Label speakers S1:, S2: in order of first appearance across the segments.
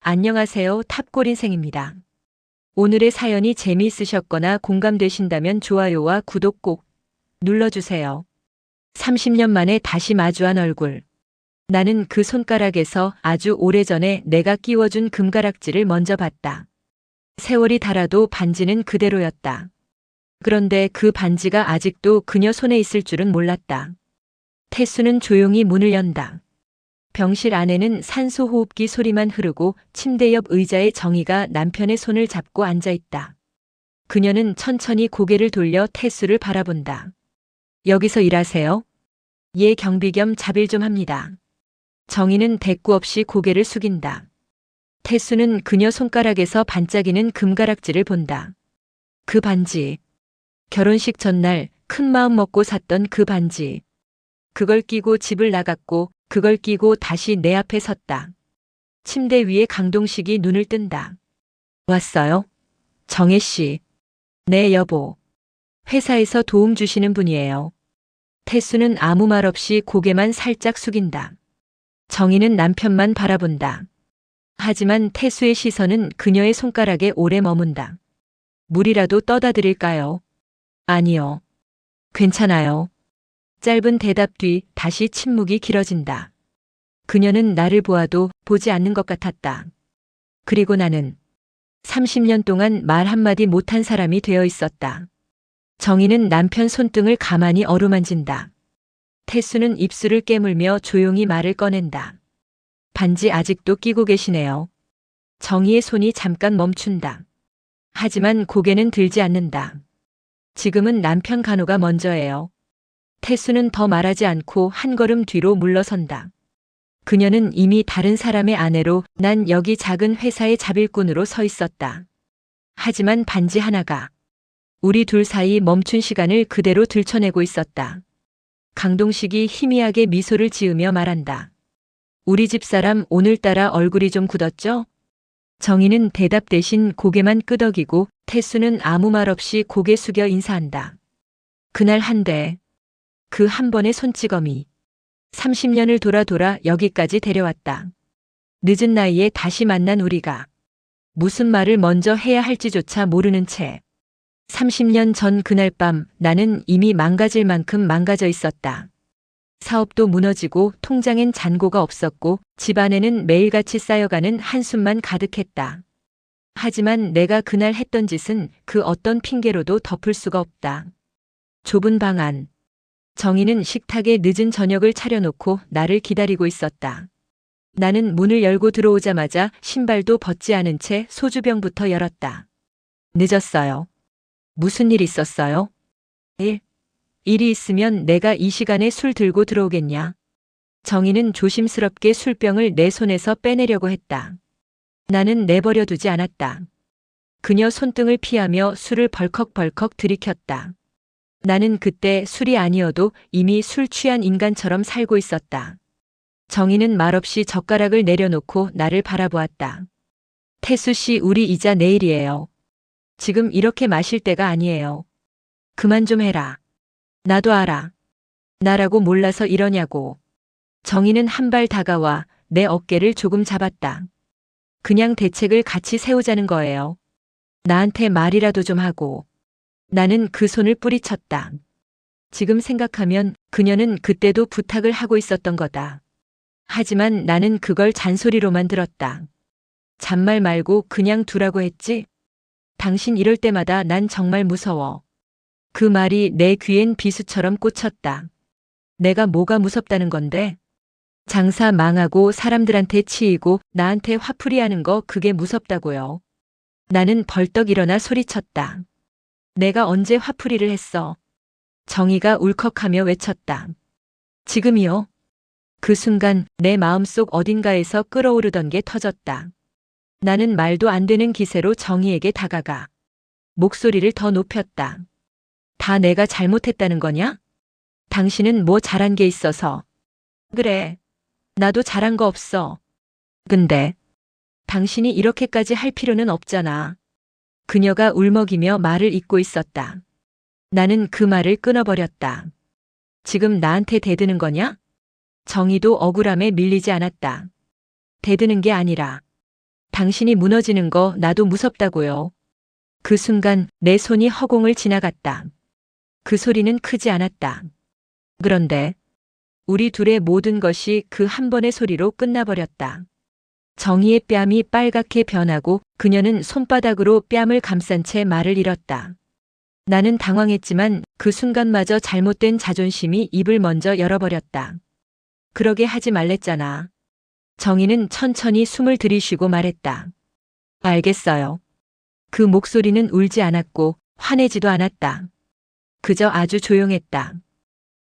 S1: 안녕하세요. 탑골인생입니다. 오늘의 사연이 재미있으셨거나 공감되신다면 좋아요와 구독 꼭 눌러주세요. 30년 만에 다시 마주한 얼굴. 나는 그 손가락에서 아주 오래전에 내가 끼워준 금가락지를 먼저 봤다. 세월이 달아도 반지는 그대로였다. 그런데 그 반지가 아직도 그녀 손에 있을 줄은 몰랐다. 태수는 조용히 문을 연다. 병실 안에는 산소호흡기 소리만 흐르고 침대 옆 의자에 정희가 남편의 손을 잡고 앉아있다. 그녀는 천천히 고개를 돌려 태수를 바라본다. 여기서 일하세요? 예, 경비 겸 자빌 좀 합니다. 정희는 대꾸 없이 고개를 숙인다. 태수는 그녀 손가락에서 반짝이는 금가락지를 본다. 그 반지. 결혼식 전날 큰 마음 먹고 샀던 그 반지. 그걸 끼고 집을 나갔고 그걸 끼고 다시 내 앞에 섰다. 침대 위에 강동식이 눈을 뜬다. 왔어요? 정혜 씨. 네, 여보. 회사에서 도움 주시는 분이에요. 태수는 아무 말 없이 고개만 살짝 숙인다. 정희는 남편만 바라본다. 하지만 태수의 시선은 그녀의 손가락에 오래 머문다. 물이라도 떠다 드릴까요? 아니요. 괜찮아요. 짧은 대답 뒤 다시 침묵이 길어진다. 그녀는 나를 보아도 보지 않는 것 같았다. 그리고 나는 30년 동안 말 한마디 못한 사람이 되어 있었다. 정희는 남편 손등을 가만히 어루만진다. 태수는 입술을 깨물며 조용히 말을 꺼낸다. 반지 아직도 끼고 계시네요. 정희의 손이 잠깐 멈춘다. 하지만 고개는 들지 않는다. 지금은 남편 간호가 먼저예요. 태수는 더 말하지 않고 한 걸음 뒤로 물러선다. 그녀는 이미 다른 사람의 아내로 난 여기 작은 회사의 자빌꾼으로 서 있었다. 하지만 반지 하나가 우리 둘 사이 멈춘 시간을 그대로 들춰내고 있었다. 강동식이 희미하게 미소를 지으며 말한다. 우리 집사람 오늘따라 얼굴이 좀 굳었죠? 정희는 대답 대신 고개만 끄덕이고 태수는 아무 말 없이 고개 숙여 인사한다. 그날 한데 그 한 번의 손찌검이 30년을 돌아 여기까지 데려왔다. 늦은 나이에 다시 만난 우리가 무슨 말을 먼저 해야 할지조차 모르는 채 30년 전 그날 밤 나는 이미 망가질 만큼 망가져 있었다. 사업도 무너지고 통장엔 잔고가 없었고 집안에는 매일같이 쌓여가는 한숨만 가득했다. 하지만 내가 그날 했던 짓은 그 어떤 핑계로도 덮을 수가 없다. 좁은 방 안. 정희는 식탁에 늦은 저녁을 차려놓고 나를 기다리고 있었다. 나는 문을 열고 들어오자마자 신발도 벗지 않은 채 소주병부터 열었다. 늦었어요. 무슨 일 있었어요? 일이 있으면 내가 이 시간에 술 들고 들어오겠냐? 정희는 조심스럽게 술병을 내 손에서 빼내려고 했다. 나는 내버려 두지 않았다. 그녀 손등을 피하며 술을 벌컥벌컥 들이켰다. 나는 그때 술이 아니어도 이미 술 취한 인간처럼 살고 있었다. 정희는 말없이 젓가락을 내려놓고 나를 바라보았다. 태수 씨, 우리 이자 내일이에요. 지금 이렇게 마실 때가 아니에요. 그만 좀 해라. 나도 알아. 나라고 몰라서 이러냐고. 정희는 한 발 다가와 내 어깨를 조금 잡았다. 그냥 대책을 같이 세우자는 거예요. 나한테 말이라도 좀 하고. 나는 그 손을 뿌리쳤다. 지금 생각하면 그녀는 그때도 부탁을 하고 있었던 거다. 하지만 나는 그걸 잔소리로만 들었다. 잔말 말고 그냥 두라고 했지? 당신 이럴 때마다 난 정말 무서워. 그 말이 내 귀엔 비수처럼 꽂혔다. 내가 뭐가 무섭다는 건데? 장사 망하고 사람들한테 치이고 나한테 화풀이하는 거 그게 무섭다고요. 나는 벌떡 일어나 소리쳤다. 내가 언제 화풀이를 했어? 정희가 울컥하며 외쳤다. 지금이요? 그 순간 내 마음속 어딘가에서 끓어오르던 게 터졌다. 나는 말도 안 되는 기세로 정희에게 다가가 목소리를 더 높였다. 다 내가 잘못했다는 거냐? 당신은 뭐 잘한 게 있어서. 그래. 나도 잘한 거 없어. 근데 당신이 이렇게까지 할 필요는 없잖아. 그녀가 울먹이며 말을 잇고 있었다. 나는 그 말을 끊어버렸다. 지금 나한테 대드는 거냐? 정희도 억울함에 밀리지 않았다. 대드는 게 아니라 당신이 무너지는 거 나도 무섭다고요. 그 순간 내 손이 허공을 지나갔다. 그 소리는 크지 않았다. 그런데 우리 둘의 모든 것이 그 한 번의 소리로 끝나버렸다. 정희의 뺨이 빨갛게 변하고 그녀는 손바닥으로 뺨을 감싼 채 말을 잃었다. 나는 당황했지만 그 순간마저 잘못된 자존심이 입을 먼저 열어버렸다. 그러게 하지 말랬잖아. 정희는 천천히 숨을 들이쉬고 말했다. 알겠어요. 그 목소리는 울지 않았고 화내지도 않았다. 그저 아주 조용했다.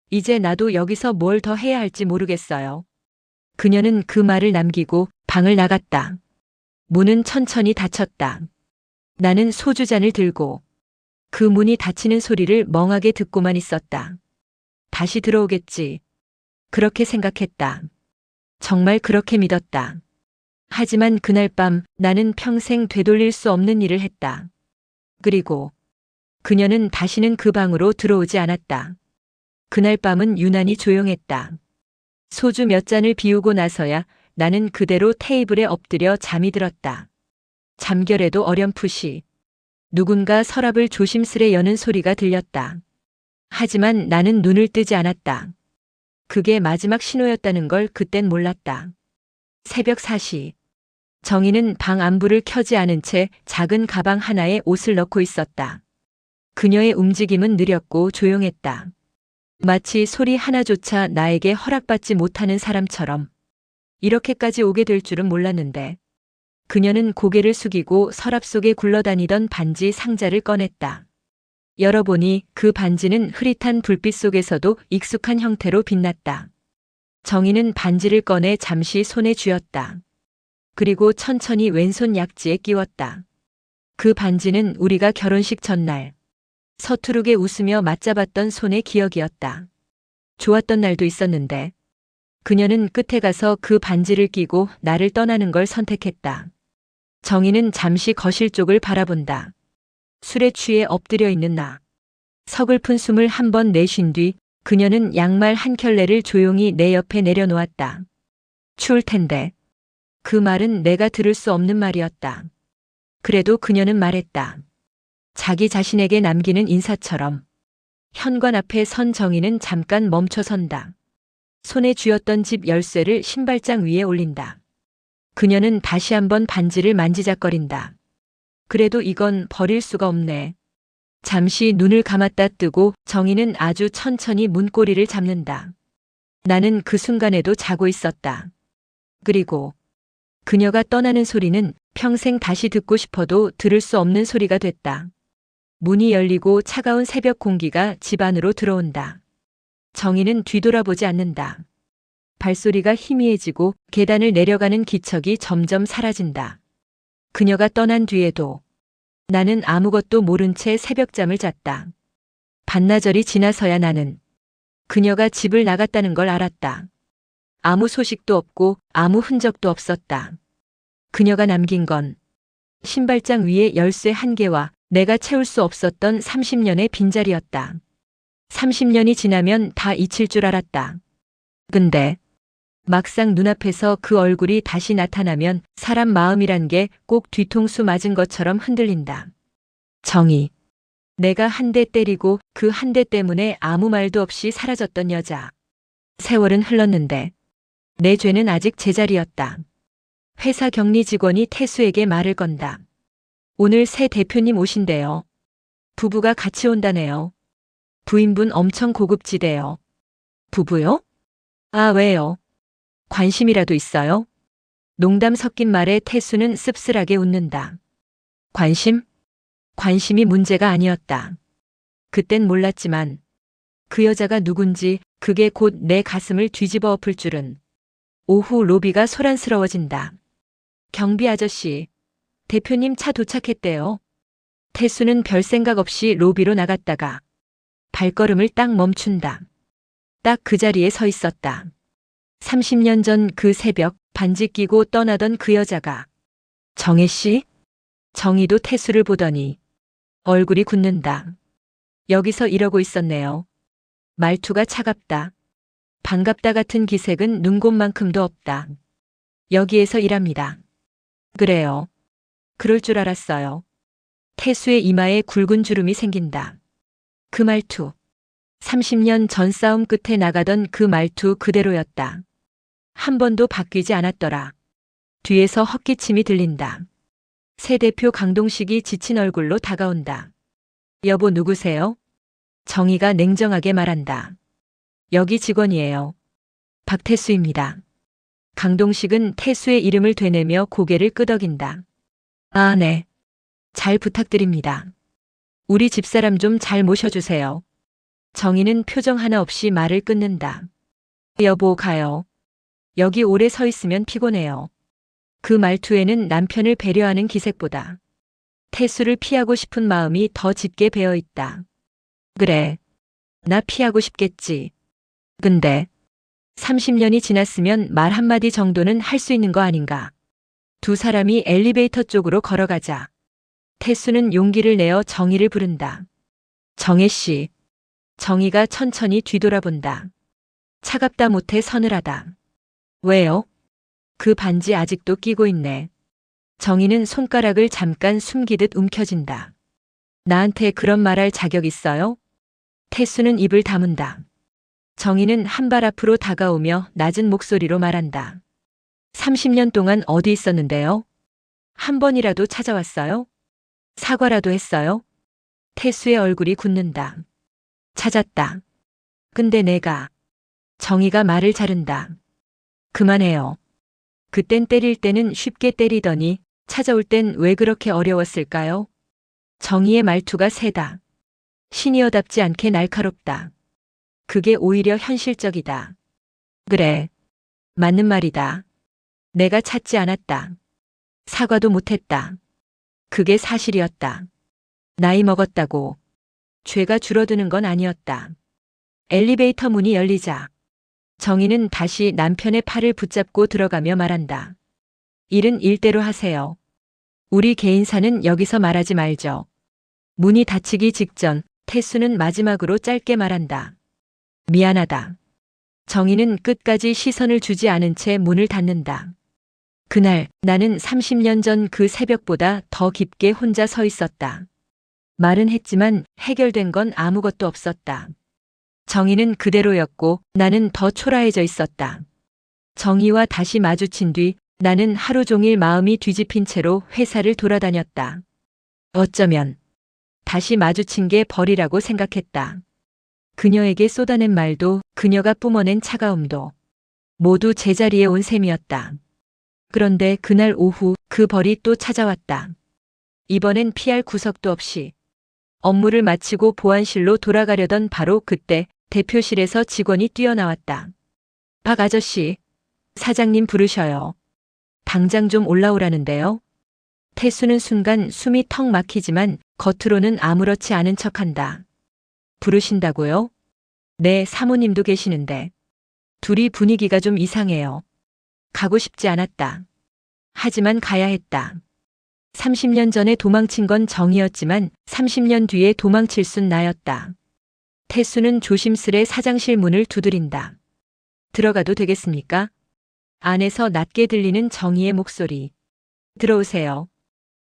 S1: 이제 나도 여기서 뭘 더 해야 할지 모르겠어요. 그녀는 그 말을 남기고 방을 나갔다. 문은 천천히 닫혔다. 나는 소주잔을 들고 그 문이 닫히는 소리를 멍하게 듣고만 있었다. 다시 들어오겠지. 그렇게 생각했다. 정말 그렇게 믿었다. 하지만 그날 밤 나는 평생 되돌릴 수 없는 일을 했다. 그리고 그녀는 다시는 그 방으로 들어오지 않았다. 그날 밤은 유난히 조용했다. 소주 몇 잔을 비우고 나서야 나는 그대로 테이블에 엎드려 잠이 들었다. 잠결에도 어렴풋이 누군가 서랍을 조심스레 여는 소리가 들렸다. 하지만 나는 눈을 뜨지 않았다. 그게 마지막 신호였다는 걸 그땐 몰랐다. 새벽 4시. 정희는 방 안불을 켜지 않은 채 작은 가방 하나에 옷을 넣고 있었다. 그녀의 움직임은 느렸고 조용했다. 마치 소리 하나조차 나에게 허락받지 못하는 사람처럼. 이렇게까지 오게 될 줄은 몰랐는데. 그녀는 고개를 숙이고 서랍 속에 굴러다니던 반지 상자를 꺼냈다. 열어보니 그 반지는 흐릿한 불빛 속에서도 익숙한 형태로 빛났다. 정희는 반지를 꺼내 잠시 손에 쥐었다. 그리고 천천히 왼손 약지에 끼웠다. 그 반지는 우리가 결혼식 전날 서투르게 웃으며 맞잡았던 손의 기억이었다. 좋았던 날도 있었는데 그녀는 끝에 가서 그 반지를 끼고 나를 떠나는 걸 선택했다. 정희는 잠시 거실 쪽을 바라본다. 술에 취해 엎드려 있는 나. 서글픈 숨을 한 번 내쉰 뒤 그녀는 양말 한 켤레를 조용히 내 옆에 내려놓았다. 추울 텐데. 그 말은 내가 들을 수 없는 말이었다. 그래도 그녀는 말했다. 자기 자신에게 남기는 인사처럼. 현관 앞에 선 정희는 잠깐 멈춰 선다. 손에 쥐었던 집 열쇠를 신발장 위에 올린다. 그녀는 다시 한번 반지를 만지작거린다. 그래도 이건 버릴 수가 없네. 잠시 눈을 감았다 뜨고 정희는 아주 천천히 문고리를 잡는다. 나는 그 순간에도 자고 있었다. 그리고 그녀가 떠나는 소리는 평생 다시 듣고 싶어도 들을 수 없는 소리가 됐다. 문이 열리고 차가운 새벽 공기가 집 안으로 들어온다. 정희는 뒤돌아보지 않는다. 발소리가 희미해지고 계단을 내려가는 기척이 점점 사라진다. 그녀가 떠난 뒤에도 나는 아무것도 모른 채 새벽잠을 잤다. 반나절이 지나서야 나는 그녀가 집을 나갔다는 걸 알았다. 아무 소식도 없고 아무 흔적도 없었다. 그녀가 남긴 건 신발장 위에 열쇠 한 개와 내가 채울 수 없었던 30년의 빈자리였다. 30년이 지나면 다 잊힐 줄 알았다. 근데 막상 눈앞에서 그 얼굴이 다시 나타나면 사람 마음이란 게 꼭 뒤통수 맞은 것처럼 흔들린다. 정희. 내가 한 대 때리고 그 한 대 때문에 아무 말도 없이 사라졌던 여자. 세월은 흘렀는데 내 죄는 아직 제자리였다. 회사 격리 직원이 태수에게 말을 건다. 오늘 새 대표님 오신대요. 부부가 같이 온다네요. 부인분 엄청 고급지대요. 부부요? 아, 왜요? 관심이라도 있어요? 농담 섞인 말에 태수는 씁쓸하게 웃는다. 관심? 관심이 문제가 아니었다. 그땐 몰랐지만 그 여자가 누군지 그게 곧 내 가슴을 뒤집어 엎을 줄은. 오후 로비가 소란스러워진다. 경비 아저씨, 대표님 차 도착했대요. 태수는 별 생각 없이 로비로 나갔다가 발걸음을 딱 멈춘다. 딱 그 자리에 서 있었다. 30년 전 그 새벽 반지 끼고 떠나던 그 여자가. 정혜 씨? 정희도 태수를 보더니 얼굴이 굳는다. 여기서 이러고 있었네요. 말투가 차갑다. 반갑다 같은 기색은 눈곱만큼도 없다. 여기에서 일합니다. 그래요. 그럴 줄 알았어요. 태수의 이마에 굵은 주름이 생긴다. 그 말투. 30년 전 싸움 끝에 나가던 그 말투 그대로였다. 한 번도 바뀌지 않았더라. 뒤에서 헛기침이 들린다. 새 대표 강동식이 지친 얼굴로 다가온다. 여보 누구세요? 정희가 냉정하게 말한다. 여기 직원이에요. 박태수입니다. 강동식은 태수의 이름을 되뇌며 고개를 끄덕인다. 아, 네. 잘 부탁드립니다. 우리 집사람 좀 잘 모셔주세요. 정희는 표정 하나 없이 말을 끊는다. 여보 가요. 여기 오래 서 있으면 피곤해요. 그 말투에는 남편을 배려하는 기색보다 태수를 피하고 싶은 마음이 더 짙게 배어 있다. 그래. 나 피하고 싶겠지. 근데 30년이 지났으면 말 한마디 정도는 할 수 있는 거 아닌가. 두 사람이 엘리베이터 쪽으로 걸어가자. 태수는 용기를 내어 정희를 부른다. 정혜 씨. 정희가 천천히 뒤돌아본다. 차갑다 못해 서늘하다. 왜요? 그 반지 아직도 끼고 있네. 정희는 손가락을 잠깐 숨기듯 움켜쥔다. 나한테 그런 말할 자격 있어요? 태수는 입을 다문다. 정희는 한 발 앞으로 다가오며 낮은 목소리로 말한다. 30년 동안 어디 있었는데요? 한 번이라도 찾아왔어요? 사과라도 했어요? 태수의 얼굴이 굳는다. 찾았다. 근데 내가. 정희가 말을 자른다. 그만해요. 그땐 때릴 때는 쉽게 때리더니 찾아올 땐 왜 그렇게 어려웠을까요? 정희의 말투가 세다. 시니어답지 않게 날카롭다. 그게 오히려 현실적이다. 그래. 맞는 말이다. 내가 찾지 않았다. 사과도 못했다. 그게 사실이었다. 나이 먹었다고. 죄가 줄어드는 건 아니었다. 엘리베이터 문이 열리자 정희는 다시 남편의 팔을 붙잡고 들어가며 말한다. 일은 일대로 하세요. 우리 개인사는 여기서 말하지 말죠. 문이 닫히기 직전 태수는 마지막으로 짧게 말한다. 미안하다. 정희는 끝까지 시선을 주지 않은 채 문을 닫는다. 그날 나는 30년 전 그 새벽보다 더 깊게 혼자 서 있었다. 말은 했지만 해결된 건 아무것도 없었다. 정희는 그대로였고 나는 더 초라해져 있었다. 정희와 다시 마주친 뒤 나는 하루 종일 마음이 뒤집힌 채로 회사를 돌아다녔다. 어쩌면 다시 마주친 게 벌이라고 생각했다. 그녀에게 쏟아낸 말도 그녀가 뿜어낸 차가움도 모두 제자리에 온 셈이었다. 그런데 그날 오후 그 벌이 또 찾아왔다. 이번엔 피할 구석도 없이 업무를 마치고 보안실로 돌아가려던 바로 그때 대표실에서 직원이 뛰어나왔다. 박 아저씨, 사장님 부르셔요. 당장 좀 올라오라는데요. 태수는 순간 숨이 턱 막히지만 겉으로는 아무렇지 않은 척한다. 부르신다고요? 네, 사모님도 계시는데. 둘이 분위기가 좀 이상해요. 가고 싶지 않았다. 하지만 가야 했다. 30년 전에 도망친 건 정이었지만 30년 뒤에 도망칠 순 나였다. 태수는 조심스레 사장실 문을 두드린다. 들어가도 되겠습니까? 안에서 낮게 들리는 정희의 목소리. 들어오세요.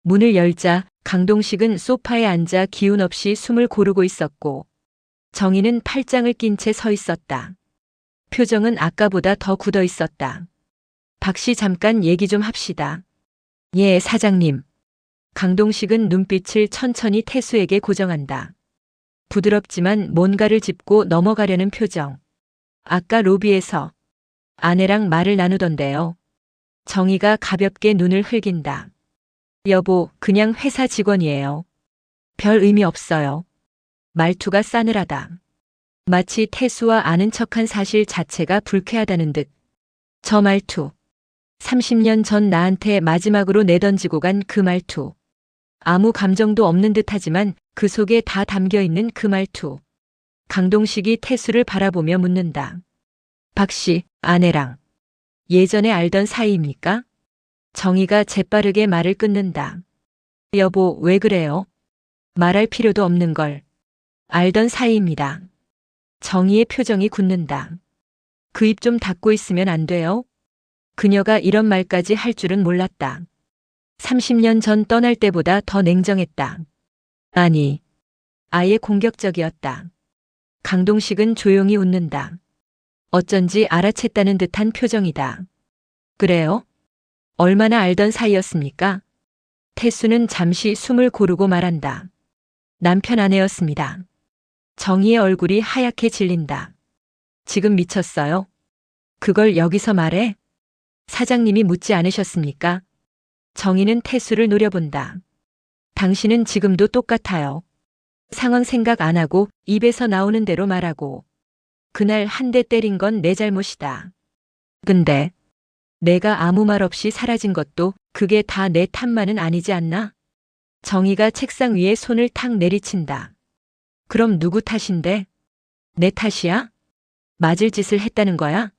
S1: 문을 열자 강동식은 소파에 앉아 기운 없이 숨을 고르고 있었고 정희는 팔짱을 낀 채 서 있었다. 표정은 아까보다 더 굳어 있었다. 박 씨 잠깐 얘기 좀 합시다. 예, 사장님. 강동식은 눈빛을 천천히 태수에게 고정한다. 부드럽지만 뭔가를 짚고 넘어가려는 표정. 아까 로비에서 아내랑 말을 나누던데요. 정희가 가볍게 눈을 흘긴다. 여보, 그냥 회사 직원이에요. 별 의미 없어요. 말투가 싸늘하다. 마치 태수와 아는 척한 사실 자체가 불쾌하다는 듯. 저 말투. 30년 전 나한테 마지막으로 내던지고 간 그 말투. 아무 감정도 없는 듯하지만 그 속에 다 담겨 있는 그 말투. 강동식이 태수를 바라보며 묻는다. 박 씨, 아내랑 예전에 알던 사이입니까? 정희가 재빠르게 말을 끊는다. 여보, 왜 그래요? 말할 필요도 없는 걸. 알던 사이입니다. 정희의 표정이 굳는다. 그 입 좀 닫고 있으면 안 돼요? 그녀가 이런 말까지 할 줄은 몰랐다. 30년 전 떠날 때보다 더 냉정했다. 아니, 아예 공격적이었다. 강동식은 조용히 웃는다. 어쩐지 알아챘다는 듯한 표정이다. 그래요? 얼마나 알던 사이였습니까? 태수는 잠시 숨을 고르고 말한다. 남편 아내였습니다. 정희의 얼굴이 하얗게 질린다. 지금 미쳤어요? 그걸 여기서 말해? 사장님이 묻지 않으셨습니까? 정희는 태수를 노려본다. 당신은 지금도 똑같아요. 상황 생각 안 하고 입에서 나오는 대로 말하고. 그날 한 대 때린 건 내 잘못이다. 근데 내가 아무 말 없이 사라진 것도 그게 다 내 탓만은 아니지 않나? 정희가 책상 위에 손을 탁 내리친다. 그럼 누구 탓인데? 내 탓이야? 맞을 짓을 했다는 거야?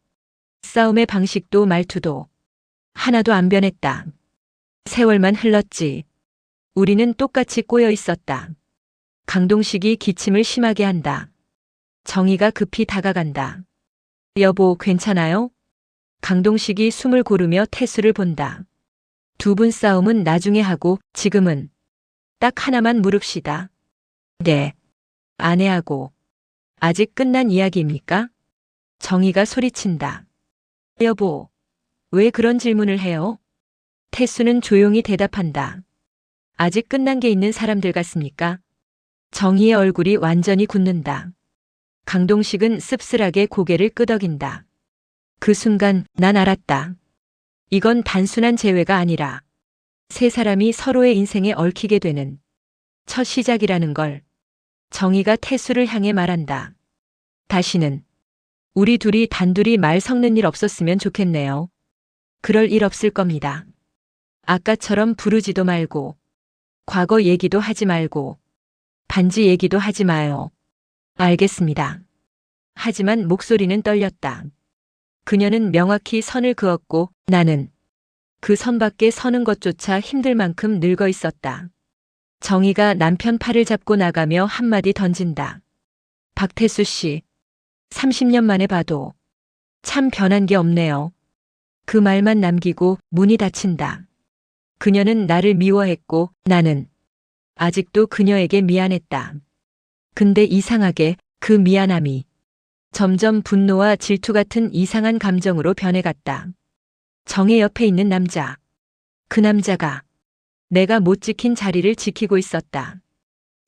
S1: 싸움의 방식도 말투도 하나도 안 변했다. 세월만 흘렀지. 우리는 똑같이 꼬여 있었다. 강동식이 기침을 심하게 한다. 정희가 급히 다가간다. 여보, 괜찮아요? 강동식이 숨을 고르며 태수를 본다. 두 분 싸움은 나중에 하고 지금은 딱 하나만 물읍시다. 네. 아내하고 아직 끝난 이야기입니까? 정희가 소리친다. 여보, 왜 그런 질문을 해요? 태수는 조용히 대답한다. 아직 끝난 게 있는 사람들 같습니까? 정희의 얼굴이 완전히 굳는다. 강동식은 씁쓸하게 고개를 끄덕인다. 그 순간 난 알았다. 이건 단순한 재회가 아니라 세 사람이 서로의 인생에 얽히게 되는 첫 시작이라는 걸. 정희가 태수를 향해 말한다. 다시는 우리 둘이 단둘이 말 섞는 일 없었으면 좋겠네요. 그럴 일 없을 겁니다. 아까처럼 부르지도 말고 과거 얘기도 하지 말고 반지 얘기도 하지 마요. 알겠습니다. 하지만 목소리는 떨렸다. 그녀는 명확히 선을 그었고 나는 그 선 밖에 서는 것조차 힘들 만큼 늙어 있었다. 정희가 남편 팔을 잡고 나가며 한마디 던진다. 박태수 씨, 30년 만에 봐도 참 변한 게 없네요. 그 말만 남기고 문이 닫힌다. 그녀는 나를 미워했고 나는 아직도 그녀에게 미안했다. 근데 이상하게 그 미안함이 점점 분노와 질투 같은 이상한 감정으로 변해갔다. 정혜 옆에 있는 남자. 그 남자가 내가 못 지킨 자리를 지키고 있었다.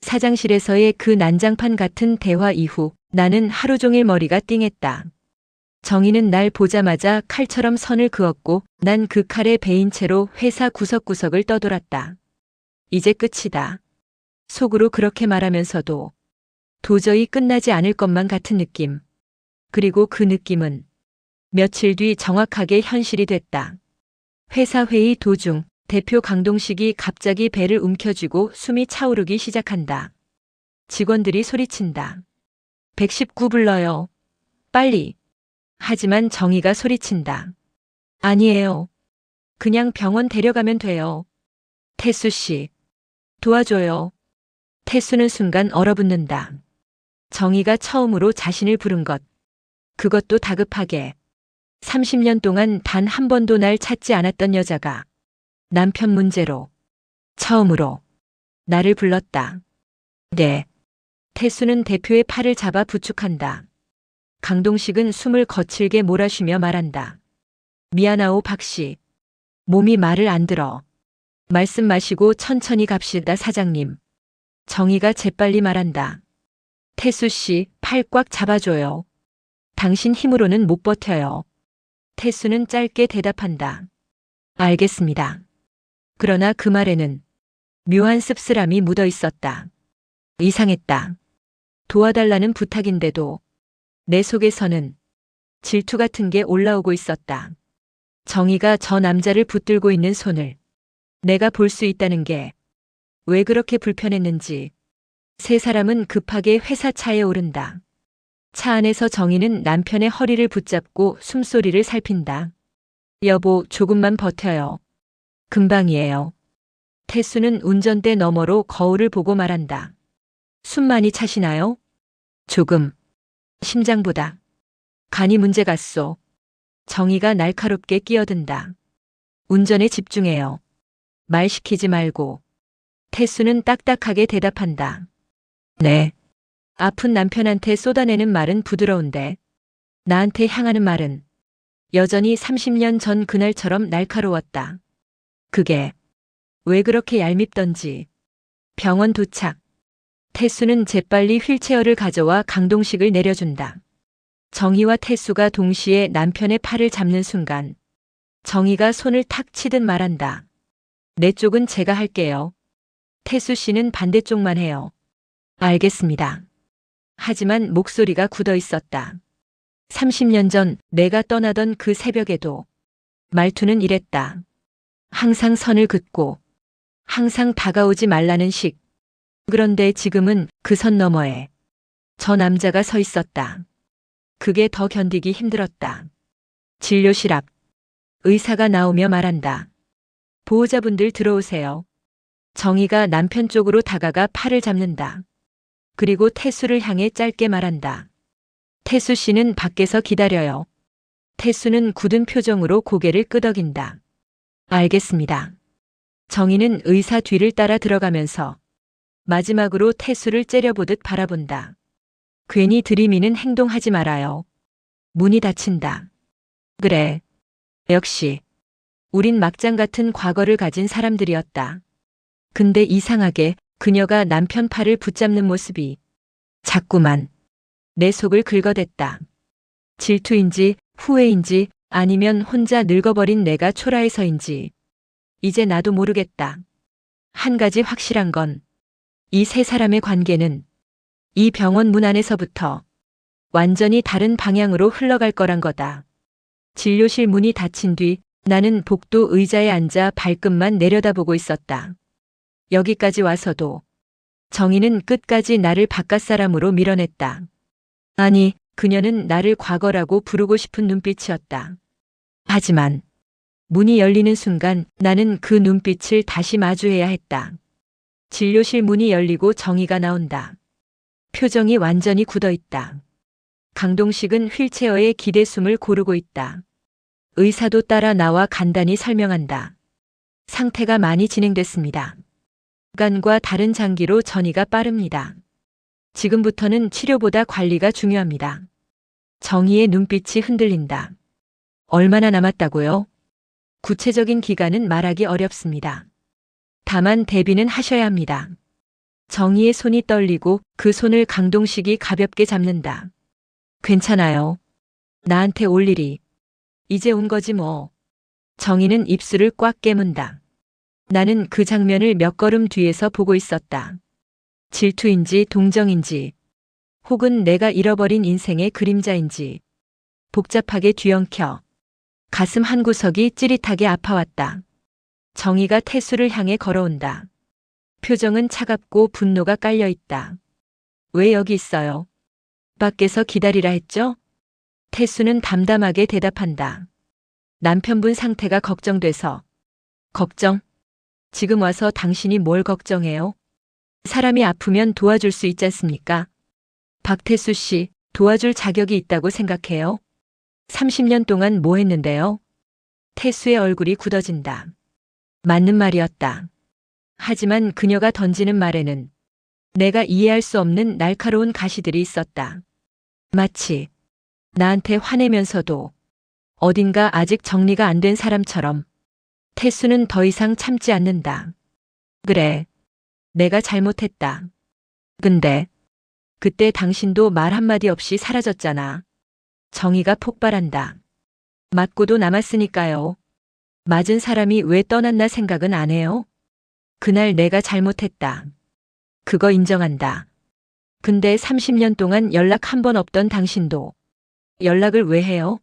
S1: 사장실에서의 그 난장판 같은 대화 이후 나는 하루 종일 머리가 띵했다. 정희는 날 보자마자 칼처럼 선을 그었고 난 그 칼에 베인 채로 회사 구석구석을 떠돌았다. 이제 끝이다. 속으로 그렇게 말하면서도 도저히 끝나지 않을 것만 같은 느낌. 그리고 그 느낌은 며칠 뒤 정확하게 현실이 됐다. 회사 회의 도중 대표 강동식이 갑자기 배를 움켜쥐고 숨이 차오르기 시작한다. 직원들이 소리친다. 119 불러요. 빨리. 하지만 정희가 소리친다. 아니에요. 그냥 병원 데려가면 돼요. 태수 씨. 도와줘요. 태수는 순간 얼어붙는다. 정희가 처음으로 자신을 부른 것. 그것도 다급하게. 30년 동안 단 한 번도 날 찾지 않았던 여자가 남편 문제로 처음으로 나를 불렀다. 네. 태수는 대표의 팔을 잡아 부축한다. 강동식은 숨을 거칠게 몰아쉬며 말한다. 미안하오 박씨. 몸이 말을 안 들어. 말씀 마시고 천천히 갑시다 사장님. 정희가 재빨리 말한다. 태수 씨, 팔 꽉 잡아줘요. 당신 힘으로는 못 버텨요. 태수는 짧게 대답한다. 알겠습니다. 그러나 그 말에는 묘한 씁쓸함이 묻어 있었다. 이상했다. 도와달라는 부탁인데도 내 속에서는 질투 같은 게 올라오고 있었다. 정희가 저 남자를 붙들고 있는 손을 내가 볼 수 있다는 게 왜 그렇게 불편했는지. 세 사람은 급하게 회사 차에 오른다. 차 안에서 정희는 남편의 허리를 붙잡고 숨소리를 살핀다. 여보, 조금만 버텨요. 금방이에요. 태수는 운전대 너머로 거울을 보고 말한다. 숨 많이 차시나요? 조금. 심장보다. 간이 문제 같소. 정희가 날카롭게 끼어든다. 운전에 집중해요. 말 시키지 말고. 태수는 딱딱하게 대답한다. 네. 아픈 남편한테 쏟아내는 말은 부드러운데 나한테 향하는 말은 여전히 30년 전 그날처럼 날카로웠다. 그게 왜 그렇게 얄밉던지. 병원 도착. 태수는 재빨리 휠체어를 가져와 강동식을 내려준다. 정희와 태수가 동시에 남편의 팔을 잡는 순간 정희가 손을 탁 치듯 말한다. 내 쪽은 제가 할게요. 태수 씨는 반대쪽만 해요. 알겠습니다. 하지만 목소리가 굳어 있었다. 30년 전 내가 떠나던 그 새벽에도 말투는 이랬다. 항상 선을 긋고 항상 다가오지 말라는 식. 그런데 지금은 그 선 너머에 저 남자가 서 있었다. 그게 더 견디기 힘들었다. 진료실 앞. 의사가 나오며 말한다. 보호자분들 들어오세요. 정희가 남편 쪽으로 다가가 팔을 잡는다. 그리고 태수를 향해 짧게 말한다. 태수 씨는 밖에서 기다려요. 태수는 굳은 표정으로 고개를 끄덕인다. 알겠습니다. 정희는 의사 뒤를 따라 들어가면서 마지막으로 태수를 째려보듯 바라본다. 괜히 들이미는 행동하지 말아요. 문이 닫힌다. 그래. 역시 우린 막장 같은 과거를 가진 사람들이었다. 근데 이상하게 그녀가 남편 팔을 붙잡는 모습이 자꾸만 내 속을 긁어댔다. 질투인지 후회인지 아니면 혼자 늙어버린 내가 초라해서인지 이제 나도 모르겠다. 한 가지 확실한 건 이 세 사람의 관계는 이 병원 문 안에서부터 완전히 다른 방향으로 흘러갈 거란 거다. 진료실 문이 닫힌 뒤 나는 복도 의자에 앉아 발끝만 내려다보고 있었다. 여기까지 와서도 정희는 끝까지 나를 바깥사람으로 밀어냈다. 아니, 그녀는 나를 과거라고 부르고 싶은 눈빛이었다. 하지만 문이 열리는 순간 나는 그 눈빛을 다시 마주해야 했다. 진료실 문이 열리고 정희가 나온다. 표정이 완전히 굳어 있다. 강동식은 휠체어에 기대 숨을 고르고 있다. 의사도 따라 나와 간단히 설명한다. 상태가 많이 진행됐습니다. 간과 다른 장기로 전이가 빠릅니다. 지금부터는 치료보다 관리가 중요합니다. 정희의 눈빛이 흔들린다. 얼마나 남았다고요? 구체적인 기간은 말하기 어렵습니다. 다만 대비는 하셔야 합니다. 정희의 손이 떨리고 그 손을 강동식이 가볍게 잡는다. 괜찮아요. 나한테 올 일이 이제 온 거지 뭐. 정희는 입술을 꽉 깨문다. 나는 그 장면을 몇 걸음 뒤에서 보고 있었다. 질투인지 동정인지 혹은 내가 잃어버린 인생의 그림자인지 복잡하게 뒤엉켜 가슴 한구석이 찌릿하게 아파왔다. 정희가 태수를 향해 걸어온다. 표정은 차갑고 분노가 깔려있다. 왜 여기 있어요? 밖에서 기다리라 했죠? 태수는 담담하게 대답한다. 남편분 상태가 걱정돼서. 걱정? 지금 와서 당신이 뭘 걱정해요? 사람이 아프면 도와줄 수 있지 않습니까? 박태수 씨, 도와줄 자격이 있다고 생각해요? 30년 동안 뭐 했는데요? 태수의 얼굴이 굳어진다. 맞는 말이었다. 하지만 그녀가 던지는 말에는 내가 이해할 수 없는 날카로운 가시들이 있었다. 마치 나한테 화내면서도 어딘가 아직 정리가 안 된 사람처럼. 태수는 더 이상 참지 않는다. 그래, 내가 잘못했다. 근데 그때 당신도 말 한마디 없이 사라졌잖아. 정희가 폭발한다. 맞고도 남았으니까요. 맞은 사람이 왜 떠났나 생각은 안 해요? 그날 내가 잘못했다. 그거 인정한다. 근데 30년 동안 연락 한 번 없던 당신도 연락을 왜 해요?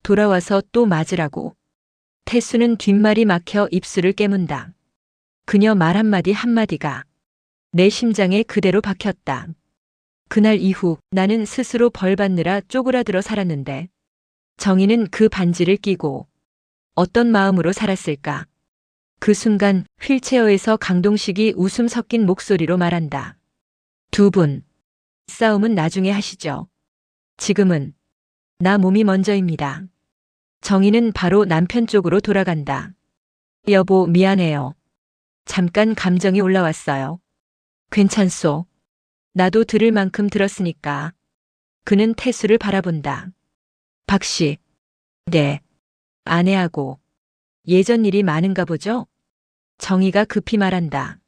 S1: 돌아와서 또 맞으라고. 태수는 뒷말이 막혀 입술을 깨문다. 그녀 말 한마디 한마디가 내 심장에 그대로 박혔다. 그날 이후 나는 스스로 벌 받느라 쪼그라들어 살았는데 정희는 그 반지를 끼고 어떤 마음으로 살았을까? 그 순간 휠체어에서 강동식이 웃음 섞인 목소리로 말한다. 두 분, 싸움은 나중에 하시죠. 지금은 나 몸이 먼저입니다. 정희는 바로 남편 쪽으로 돌아간다. 여보, 미안해요. 잠깐 감정이 올라왔어요. 괜찮소. 나도 들을 만큼 들었으니까. 그는 태수를 바라본다. 박씨. 네. 아내하고 예전 일이 많은가 보죠? 정희가 급히 말한다.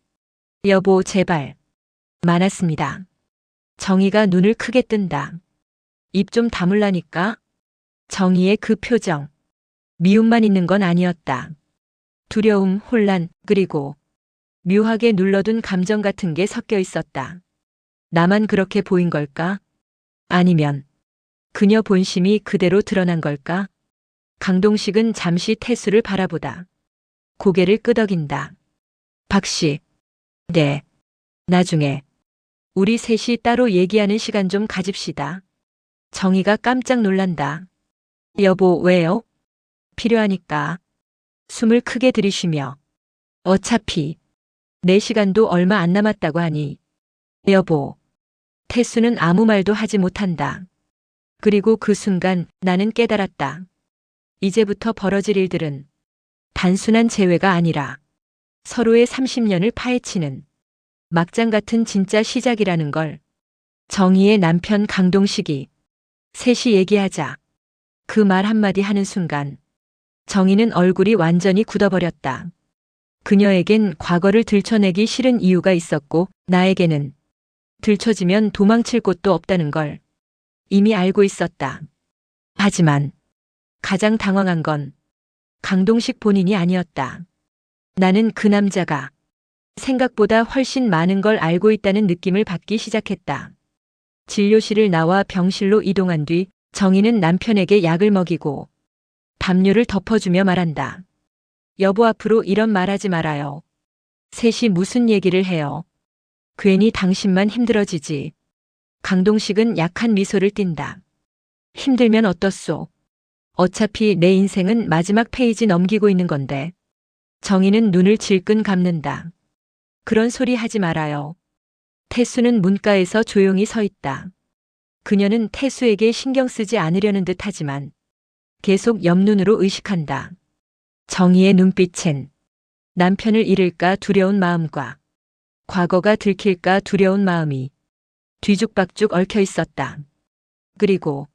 S1: 여보, 제발. 많았습니다. 정희가 눈을 크게 뜬다. 입 좀 다물라니까. 정희의 그 표정. 미움만 있는 건 아니었다. 두려움, 혼란, 그리고 묘하게 눌러둔 감정 같은 게 섞여 있었다. 나만 그렇게 보인 걸까? 아니면 그녀 본심이 그대로 드러난 걸까? 강동식은 잠시 태수를 바라보다 고개를 끄덕인다. 박씨. 네. 나중에 우리 셋이 따로 얘기하는 시간 좀 가집시다. 정희가 깜짝 놀란다. 여보, 왜요? 필요하니까. 숨을 크게 들이쉬며. 어차피 내 시간도 얼마 안 남았다고 하니. 여보. 태수는 아무 말도 하지 못한다. 그리고 그 순간 나는 깨달았다. 이제부터 벌어질 일들은 단순한 재회가 아니라 서로의 30년을 파헤치는 막장 같은 진짜 시작이라는 걸. 정희의 남편 강동식이 셋이 얘기하자 그 말 한마디 하는 순간 정희는 얼굴이 완전히 굳어버렸다. 그녀에겐 과거를 들춰내기 싫은 이유가 있었고 나에게는 들춰지면 도망칠 곳도 없다는 걸 이미 알고 있었다. 하지만 가장 당황한 건 강동식 본인이 아니었다. 나는 그 남자가 생각보다 훨씬 많은 걸 알고 있다는 느낌을 받기 시작했다. 진료실을 나와 병실로 이동한 뒤 정희는 남편에게 약을 먹이고 담요를 덮어주며 말한다. 여보, 앞으로 이런 말하지 말아요. 셋이 무슨 얘기를 해요. 괜히 당신만 힘들어지지. 강동식은 약한 미소를 띈다. 힘들면 어떻소? 어차피 내 인생은 마지막 페이지 넘기고 있는 건데. 정희는 눈을 질끈 감는다. 그런 소리 하지 말아요. 태수는 문가에서 조용히 서 있다. 그녀는 태수에게 신경 쓰지 않으려는 듯 하지만 계속 옆눈으로 의식한다. 정희의 눈빛엔 남편을 잃을까 두려운 마음과 과거가 들킬까 두려운 마음이 뒤죽박죽 얽혀 있었다. 그리고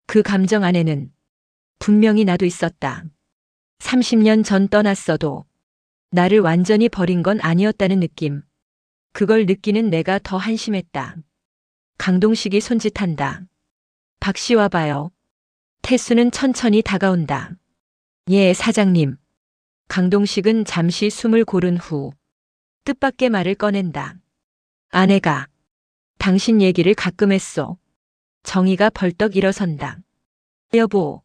S1: 그 감정 안에는 분명히 나도 있었다. 30년 전 떠났어도 나를 완전히 버린 건 아니었다는 느낌. 그걸 느끼는 내가 더 한심했다. 강동식이 손짓한다. 박씨, 와봐요. 태수는 천천히 다가온다. 예, 사장님. 강동식은 잠시 숨을 고른 후 뜻밖의 말을 꺼낸다. 아내가 당신 얘기를 가끔 했소. 정희가 벌떡 일어선다. 여보,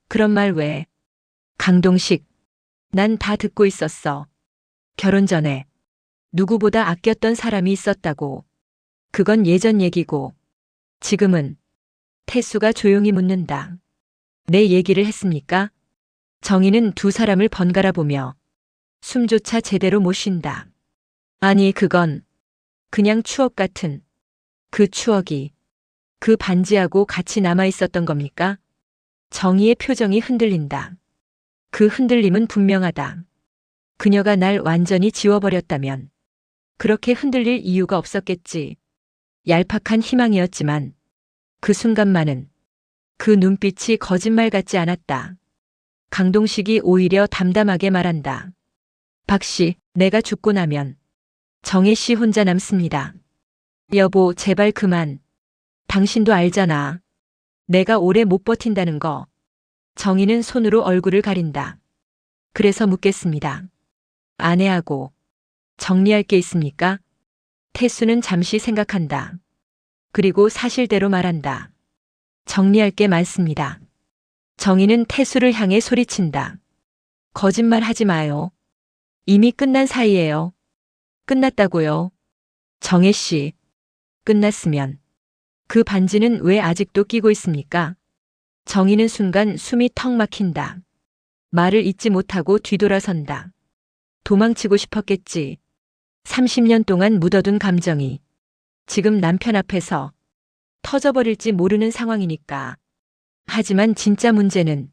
S1: 그런 말 왜? 강동식, 난 다 듣고 있었어. 결혼 전에 누구보다 아꼈던 사람이 있었다고. 그건 예전 얘기고 지금은. 태수가 조용히 묻는다. 내 얘기를 했습니까? 정희는 두 사람을 번갈아 보며 숨조차 제대로 못 쉰다. 아니, 그건 그냥 추억 같은. 그 추억이 그 반지하고 같이 남아 있었던 겁니까? 정희의 표정이 흔들린다. 그 흔들림은 분명하다. 그녀가 날 완전히 지워버렸다면 그렇게 흔들릴 이유가 없었겠지. 얄팍한 희망이었지만 그 순간만은 그 눈빛이 거짓말 같지 않았다. 강동식이 오히려 담담하게 말한다. 박씨, 내가 죽고 나면 정혜 씨 혼자 남습니다. 여보, 제발 그만. 당신도 알잖아. 내가 오래 못 버틴다는 거. 정희는 손으로 얼굴을 가린다. 그래서 묻겠습니다. 아내하고 정리할 게 있습니까? 태수는 잠시 생각한다. 그리고 사실대로 말한다. 정리할 게 많습니다. 정희는 태수를 향해 소리친다. 거짓말 하지 마요. 이미 끝난 사이예요. 끝났다고요. 정혜 씨, 끝났으면 그 반지는 왜 아직도 끼고 있습니까? 정희는 순간 숨이 턱 막힌다. 말을 잇지 못하고 뒤돌아선다. 도망치고 싶었겠지. 30년 동안 묻어둔 감정이 지금 남편 앞에서 터져버릴지 모르는 상황이니까. 하지만 진짜 문제는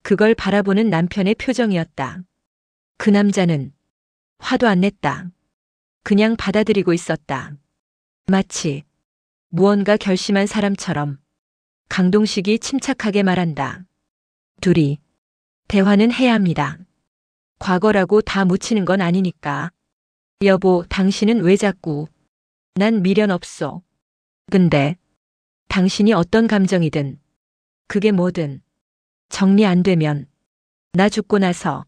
S1: 그걸 바라보는 남편의 표정이었다. 그 남자는 화도 안 냈다. 그냥 받아들이고 있었다. 마치 무언가 결심한 사람처럼. 강동식이 침착하게 말한다. 둘이 대화는 해야 합니다. 과거라고 다 묻히는 건 아니니까. 여보, 당신은 왜 자꾸. 난 미련 없어. 근데 당신이 어떤 감정이든 그게 뭐든 정리 안 되면 나 죽고 나서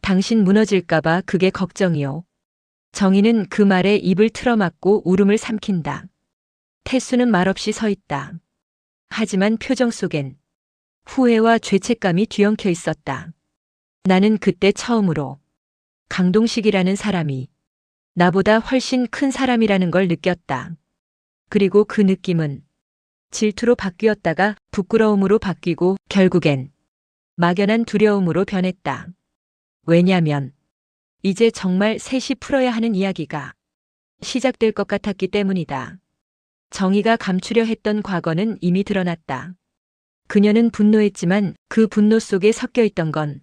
S1: 당신 무너질까봐 그게 걱정이요. 정희는 그 말에 입을 틀어막고 울음을 삼킨다. 태수는 말없이 서 있다. 하지만 표정 속엔 후회와 죄책감이 뒤엉켜 있었다. 나는 그때 처음으로 강동식이라는 사람이 나보다 훨씬 큰 사람이라는 걸 느꼈다. 그리고 그 느낌은 질투로 바뀌었다가 부끄러움으로 바뀌고 결국엔 막연한 두려움으로 변했다. 왜냐면 이제 정말 셋이 풀어야 하는 이야기가 시작될 것 같았기 때문이다. 정희가 감추려 했던 과거는 이미 드러났다. 그녀는 분노했지만 그 분노 속에 섞여 있던 건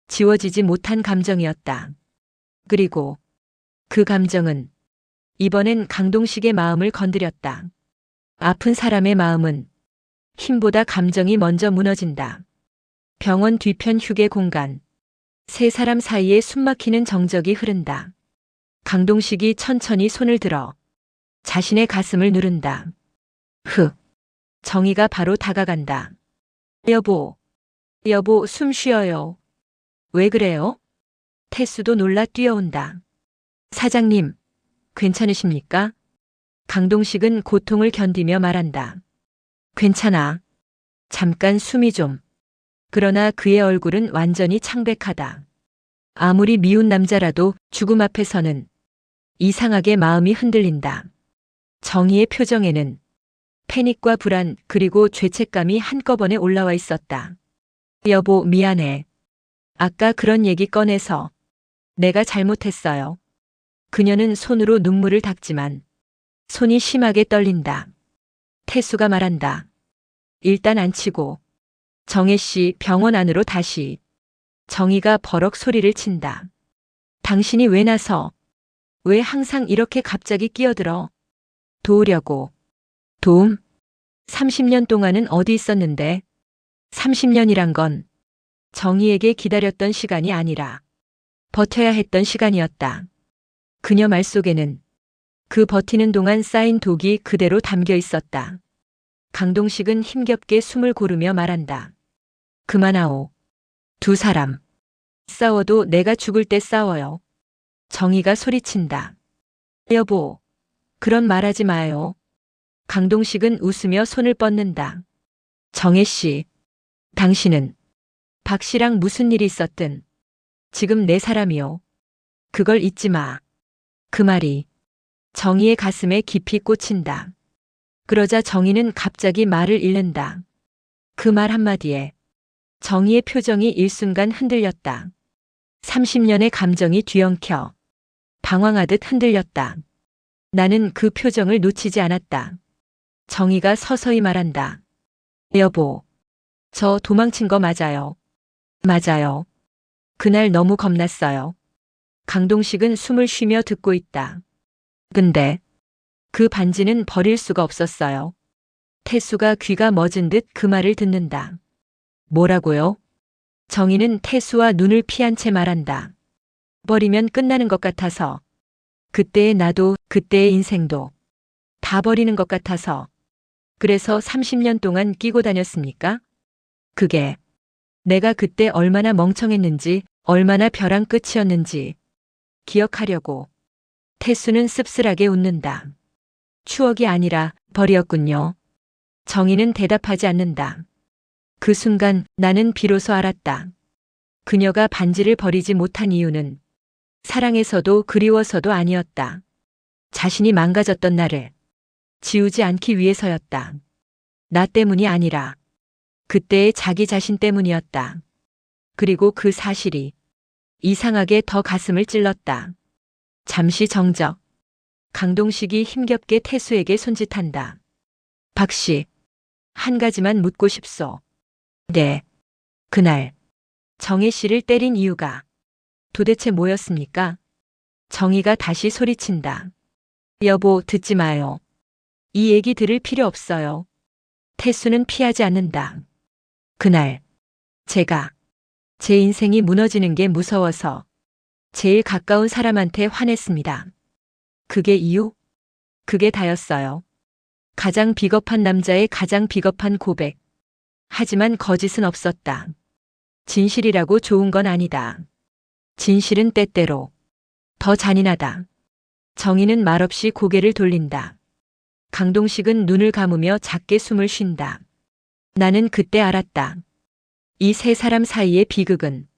S1: 지워지지 못한 감정이었다. 그리고 그 감정은 이번엔 강동식의 마음을 건드렸다. 아픈 사람의 마음은 힘보다 감정이 먼저 무너진다. 병원 뒤편 휴게 공간. 세 사람 사이에 숨막히는 정적이 흐른다. 강동식이 천천히 손을 들어 자신의 가슴을 누른다. 정희가 바로 다가간다. 여보, 여보, 숨 쉬어요. 왜 그래요? 태수도 놀라 뛰어온다. 사장님, 괜찮으십니까? 강동식은 고통을 견디며 말한다. 괜찮아. 잠깐 숨이 좀. 그러나 그의 얼굴은 완전히 창백하다. 아무리 미운 남자라도 죽음 앞에서는 이상하게 마음이 흔들린다. 정희의 표정에는 패닉과 불안 그리고 죄책감이 한꺼번에 올라와 있었다. 여보, 미안해. 아까 그런 얘기 꺼내서 내가 잘못했어요. 그녀는 손으로 눈물을 닦지만 손이 심하게 떨린다. 태수가 말한다. 일단 앉히고. 정혜 씨 병원 안으로 다시. 정희가 버럭 소리를 친다. 당신이 왜 나서? 왜 항상 이렇게 갑자기 끼어들어? 도우려고. 도움? 30년 동안은 어디 있었는데? 30년이란 건 정희에게 기다렸던 시간이 아니라 버텨야 했던 시간이었다. 그녀 말 속에는 그 버티는 동안 쌓인 독이 그대로 담겨 있었다. 강동식은 힘겹게 숨을 고르며 말한다. 그만하오. 두 사람. 싸워도 내가 죽을 때 싸워요. 정희가 소리친다. 여보, 그런 말하지 마요. 강동식은 웃으며 손을 뻗는다. 정혜 씨, 당신은 박 씨랑 무슨 일이 있었든 지금 내 사람이요. 그걸 잊지 마. 그 말이 정희의 가슴에 깊이 꽂힌다. 그러자 정희는 갑자기 말을 잃는다. 그 말 한마디에 정희의 표정이 일순간 흔들렸다. 30년의 감정이 뒤엉켜 방황하듯 흔들렸다. 나는 그 표정을 놓치지 않았다. 정희가 서서히 말한다. 여보, 저 도망친 거 맞아요. 맞아요. 그날 너무 겁났어요. 강동식은 숨을 쉬며 듣고 있다. 근데 그 반지는 버릴 수가 없었어요. 태수가 귀가 멎은 듯 그 말을 듣는다. 뭐라고요? 정희는 태수와 눈을 피한 채 말한다. 버리면 끝나는 것 같아서. 그때의 나도 그때의 인생도 다 버리는 것 같아서. 그래서 30년 동안 끼고 다녔습니까? 그게 내가 그때 얼마나 멍청했는지 얼마나 벼랑 끝이었는지 기억하려고. 태수는 씁쓸하게 웃는다. 추억이 아니라 벌이었군요. 정희는 대답하지 않는다. 그 순간 나는 비로소 알았다. 그녀가 반지를 버리지 못한 이유는 사랑해서도 그리워서도 아니었다. 자신이 망가졌던 나를 지우지 않기 위해서였다. 나 때문이 아니라 그때의 자기 자신 때문이었다. 그리고 그 사실이 이상하게 더 가슴을 찔렀다. 잠시 정적. 강동식이 힘겹게 태수에게 손짓한다. 박 씨, 한 가지만 묻고 싶소. 네. 그날 정혜 씨를 때린 이유가 도대체 뭐였습니까? 정희가 다시 소리친다. 여보, 듣지 마요. 이 얘기 들을 필요 없어요. 태수는 피하지 않는다. 그날 제가 제 인생이 무너지는 게 무서워서 제일 가까운 사람한테 화냈습니다. 그게 이유? 그게 다였어요. 가장 비겁한 남자의 가장 비겁한 고백. 하지만 거짓은 없었다. 진실이라고 좋은 건 아니다. 진실은 때때로 더 잔인하다. 정희는 말없이 고개를 돌린다. 강동식은 눈을 감으며 작게 숨을 쉰다. 나는 그때 알았다. 이 세 사람 사이의 비극은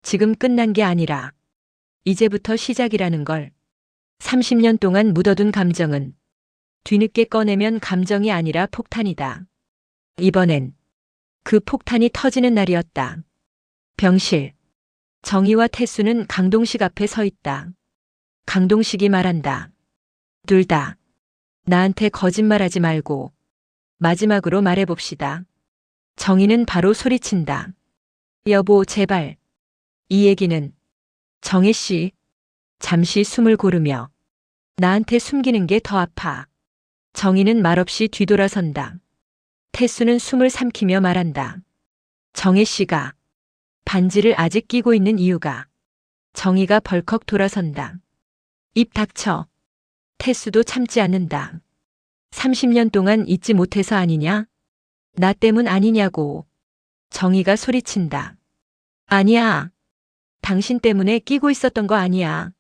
S1: 지금 끝난 게 아니라 이제부터 시작이라는 걸. 30년 동안 묻어둔 감정은 뒤늦게 꺼내면 감정이 아니라 폭탄이다. 이번엔 그 폭탄이 터지는 날이었다. 병실. 정희와 태수는 강동식 앞에 서 있다. 강동식이 말한다. 둘 다 나한테 거짓말하지 말고 마지막으로 말해봅시다. 정희는 바로 소리친다. 여보, 제발. 이 얘기는. 정혜 씨. 잠시 숨을 고르며. 나한테 숨기는 게 더 아파. 정희는 말없이 뒤돌아선다. 태수는 숨을 삼키며 말한다. 정혜 씨가 반지를 아직 끼고 있는 이유가. 정희가 벌컥 돌아선다. 입 닥쳐. 태수도 참지 않는다. 30년 동안 잊지 못해서 아니냐? 나 때문 아니냐고. 정희가 소리친다. 아니야. 당신 때문에 끼고 있었던 거 아니야.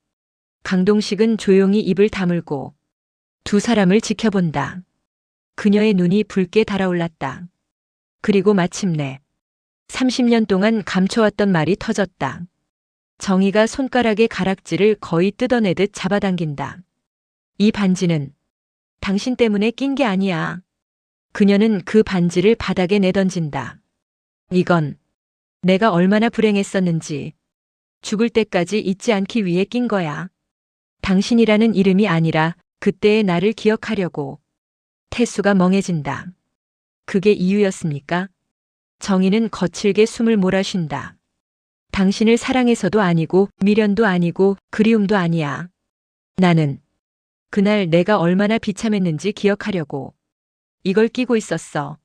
S1: 강동식은 조용히 입을 다물고 두 사람을 지켜본다. 그녀의 눈이 붉게 달아올랐다. 그리고 마침내 30년 동안 감춰왔던 말이 터졌다. 정희가 손가락의 가락지를 거의 뜯어내듯 잡아당긴다. 이 반지는 당신 때문에 낀 게 아니야. 그녀는 그 반지를 바닥에 내던진다. 이건 내가 얼마나 불행했었는지 죽을 때까지 잊지 않기 위해 낀 거야. 당신이라는 이름이 아니라 그때의 나를 기억하려고. 태수가 멍해진다. 그게 이유였습니까? 정희는 거칠게 숨을 몰아쉰다. 당신을 사랑해서도 아니고 미련도 아니고 그리움도 아니야. 나는 그날 내가 얼마나 비참했는지 기억하려고 이걸 끼고 있었어.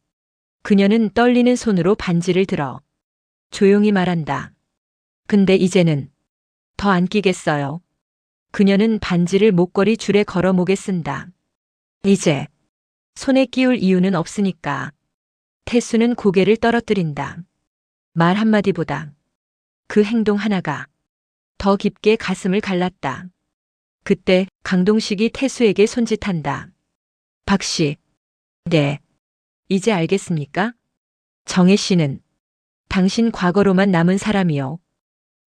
S1: 그녀는 떨리는 손으로 반지를 들어 조용히 말한다. 근데 이제는 더 안 끼겠어요. 그녀는 반지를 목걸이 줄에 걸어 목에 쓴다. 이제 손에 끼울 이유는 없으니까. 태수는 고개를 떨어뜨린다. 말 한마디보다 그 행동 하나가 더 깊게 가슴을 갈랐다. 그때 강동식이 태수에게 손짓한다. 박 씨. 네. 이제 알겠습니까? 정혜 씨는 당신 과거로만 남은 사람이요.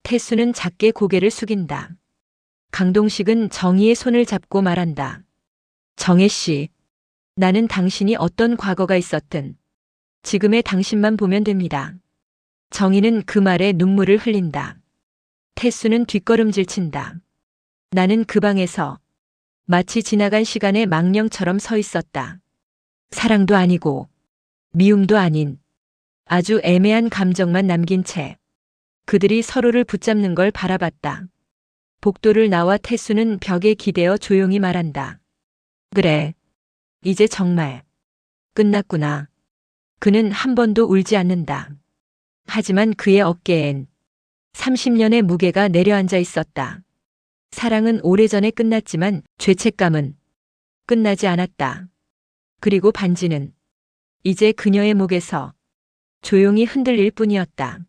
S1: 태수는 작게 고개를 숙인다. 강동식은 정희의 손을 잡고 말한다. 정혜 씨. 나는 당신이 어떤 과거가 있었든 지금의 당신만 보면 됩니다. 정희는 그 말에 눈물을 흘린다. 태수는 뒷걸음질 친다. 나는 그 방에서 마치 지나간 시간의 망령처럼 서 있었다. 사랑도 아니고 미움도 아닌 아주 애매한 감정만 남긴 채 그들이 서로를 붙잡는 걸 바라봤다. 복도를 나와 태수는 벽에 기대어 조용히 말한다. 그래. 이제 정말 끝났구나. 그는 한 번도 울지 않는다. 하지만 그의 어깨엔 30년의 무게가 내려앉아 있었다. 사랑은 오래전에 끝났지만 죄책감은 끝나지 않았다. 그리고 반지는 이제 그녀의 목에서 조용히 흔들릴 뿐이었다.